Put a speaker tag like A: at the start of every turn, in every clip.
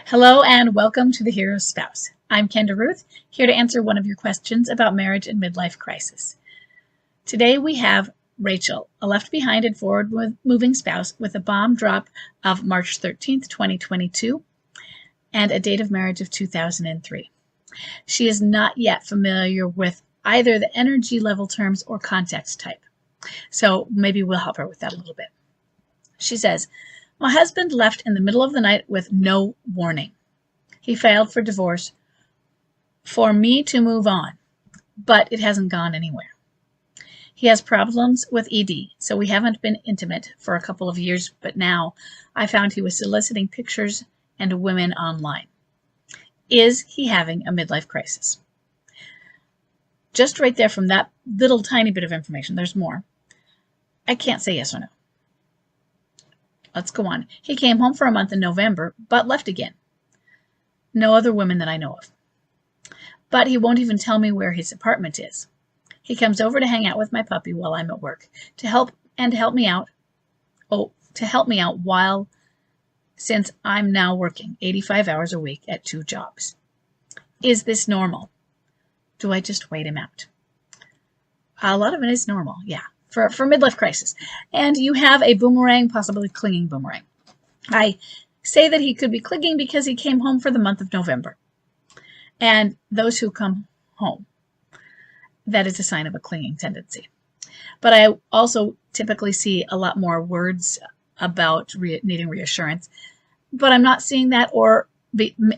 A: Hello and welcome to The Hero's Spouse. I'm Kenda Ruth, here to answer one of your questions about marriage and midlife crisis. Today we have Rachel, a left behind and forward moving spouse with a bomb drop of March 13th, 2022, and a date of marriage of 2003. She is not yet familiar with either the energy level terms or context type, so maybe we'll help her with that a little bit. She says, my husband left in the middle of the night with no warning. He filed for divorce for me to move on, but it hasn't gone anywhere. He has problems with ED, so we haven't been intimate for a couple of years, but now I found he was soliciting pictures and women online. Is he having a midlife crisis? Just right there from that little tiny bit of information, there's more. I can't say yes or no. Let's go on. He came home for a month in November, but left again. No other women that I know of. But he won't even tell me where his apartment is. He comes over to hang out with my puppy while I'm at work, to help me out. While since I'm now working 85 hours a week at 2 jobs. Is this normal? Do I just wait him out? A lot of it is normal, yeah. For midlife crisis. And you have a boomerang, possibly clinging boomerang. I say that he could be clinging because he came home for the month of November. And those who come home, that is a sign of a clinging tendency. But I also typically see a lot more words about needing reassurance. But I'm not seeing that,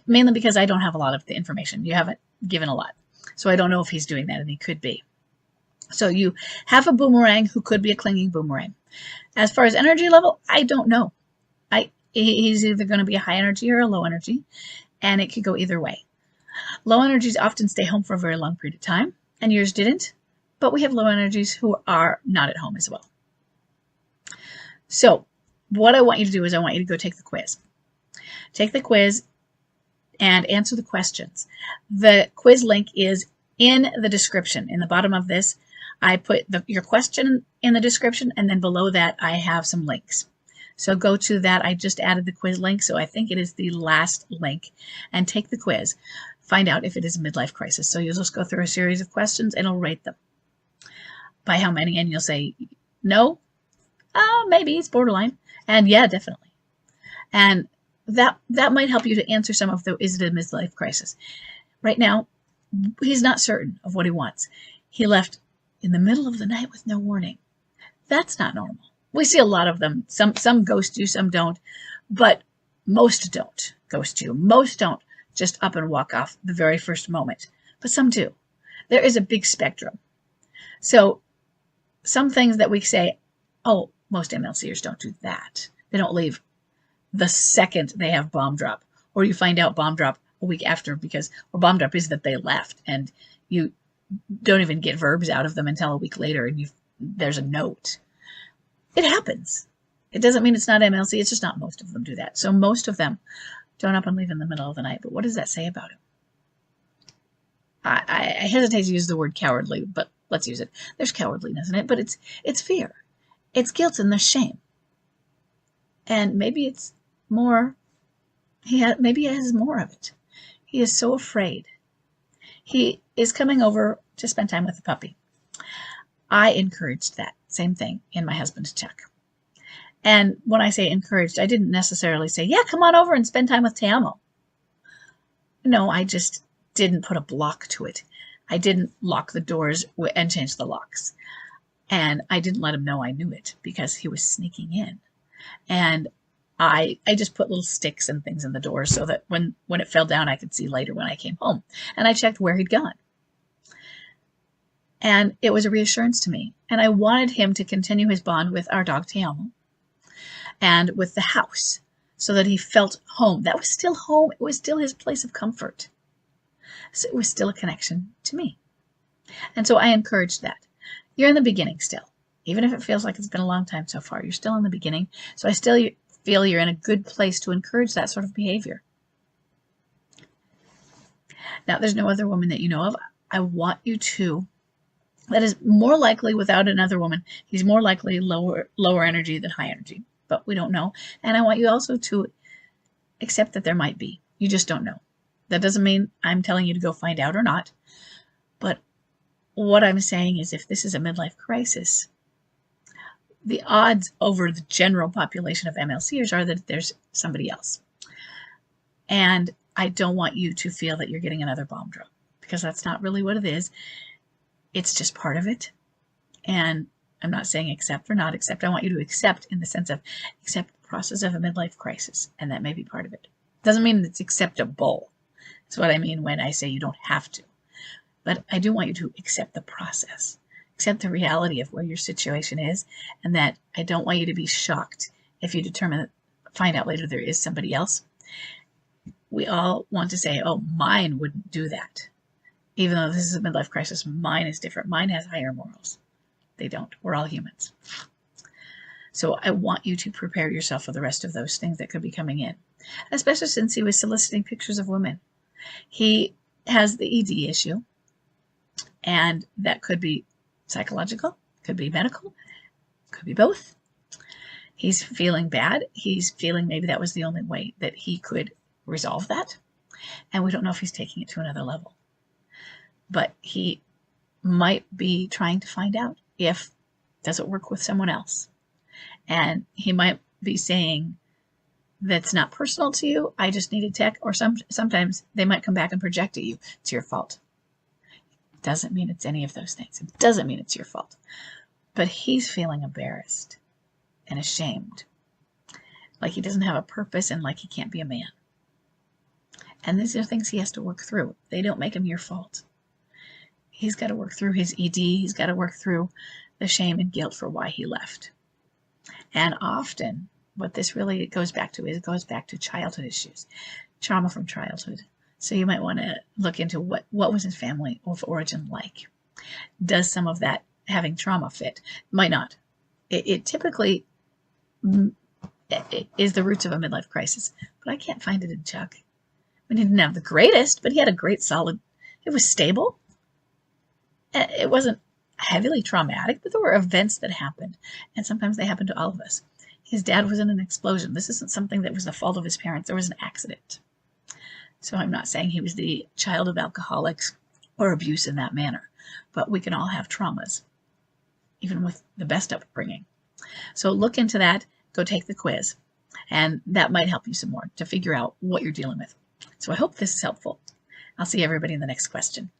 A: mainly because I don't have a lot of the information. You haven't given a lot. So I don't know if he's doing that, and he could be. So you have a boomerang who could be a clinging boomerang. As far as energy level, I don't know. He's either going to be a high energy or a low energy, and it could go either way. Low energies often stay home for a very long period of time, and yours didn't, but we have low energies who are not at home as well. So what I want you to do is I want you to go take the quiz. Take the quiz and answer the questions. The quiz link is in the description. In the bottom of this, I put your question in the description, and then below that I have some links. So go to that. I just added the quiz link, so I think it is the last link, and take the quiz. Find out if it is a midlife crisis. So you'll just go through a series of questions and it'll rate them. By how many? And you'll say, no, maybe it's borderline, and yeah, definitely. And that might help you to answer some of the, is it a midlife crisis? Right now, he's not certain of what he wants. He left in the middle of the night with no warning. That's not normal. We see a lot of them. Some ghost you, some don't, but most don't ghost you. Most don't just up and walk off the very first moment, but some do. There is a big spectrum. So some things that we say, oh, most MLCers don't do that. They don't leave the second they have bomb drop, or you find out bomb drop a week after, bomb drop is that they left, and you don't even get verbs out of them until a week later, and there's a note. It happens. It doesn't mean it's not MLC. It's just not most of them do that. So most of them don't up and leave in the middle of the night. But what does that say about him? I hesitate to use the word cowardly, but let's use it. There's cowardliness in it, but it's fear. It's guilt, and there's shame. And maybe it's more. Maybe he has more of it. He is so afraid. He is coming over to spend time with the puppy. I encouraged that same thing in my husband's check. And when I say encouraged, I didn't necessarily say, yeah, come on over and spend time with Te Amo. No, I just didn't put a block to it. I didn't lock the doors and change the locks. And I didn't let him know I knew it because he was sneaking in. And I just put little sticks and things in the door so that when it fell down, I could see later when I came home. And I checked where he'd gone. And it was a reassurance to me. And I wanted him to continue his bond with our dog, Te Amo, and with the house, so that he felt home. That was still home. It was still his place of comfort. So it was still a connection to me. And so I encouraged that. You're in the beginning still. Even if it feels like it's been a long time so far, you're still in the beginning. So I still feel you're in a good place to encourage that sort of behavior. Now, there's no other woman that you know of. I want you to, that is more likely without another woman, he's more likely lower energy than high energy, but we don't know. And I want you also to accept that there might be. You just don't know. That doesn't mean I'm telling you to go find out or not. But what I'm saying is if this is a midlife crisis, the odds over the general population of MLCers are that there's somebody else. And I don't want you to feel that you're getting another bomb drop, because that's not really what it is. It's just part of it. And I'm not saying accept or not accept. I want you to accept in the sense of accept the process of a midlife crisis, and that may be part of it. Doesn't mean it's acceptable. That's what I mean when I say you don't have to. But I do want you to accept the process, accept the reality of where your situation is, and that I don't want you to be shocked if you find out later there is somebody else. We all want to say, oh, mine wouldn't do that. Even though this is a midlife crisis, mine is different. Mine has higher morals. They don't. We're all humans. So I want you to prepare yourself for the rest of those things that could be coming in, especially since he was soliciting pictures of women. He has the ED issue, and that could be psychological, could be medical, could be both. He's feeling bad. He's feeling maybe that was the only way that he could resolve that. And we don't know if he's taking it to another level. But he might be trying to find out if does it work with someone else. And he might be saying, that's not personal to you, I just needed tech. Or sometimes they might come back and project at you, it's your fault. It doesn't mean it's any of those things. It doesn't mean it's your fault. But he's feeling embarrassed and ashamed, like he doesn't have a purpose and like he can't be a man. And these are things he has to work through. They don't make him your fault. He's got to work through his ED. He's got to work through the shame and guilt for why he left. And often what this really goes back to is it goes back to childhood issues, trauma from childhood. So you might want to look into what was his family of origin like. Does some of that having trauma fit? Might not. It typically is the roots of a midlife crisis, but I can't find it in Chuck. I mean, he didn't have the greatest, but he had a great solid, it was stable. It wasn't heavily traumatic, but there were events that happened, and sometimes they happen to all of us. His dad was in an explosion. This isn't something that was the fault of his parents. There was an accident. So I'm not saying he was the child of alcoholics or abuse in that manner, but we can all have traumas, even with the best upbringing. So look into that, go take the quiz, and that might help you some more to figure out what you're dealing with. So I hope this is helpful. I'll see everybody in the next question.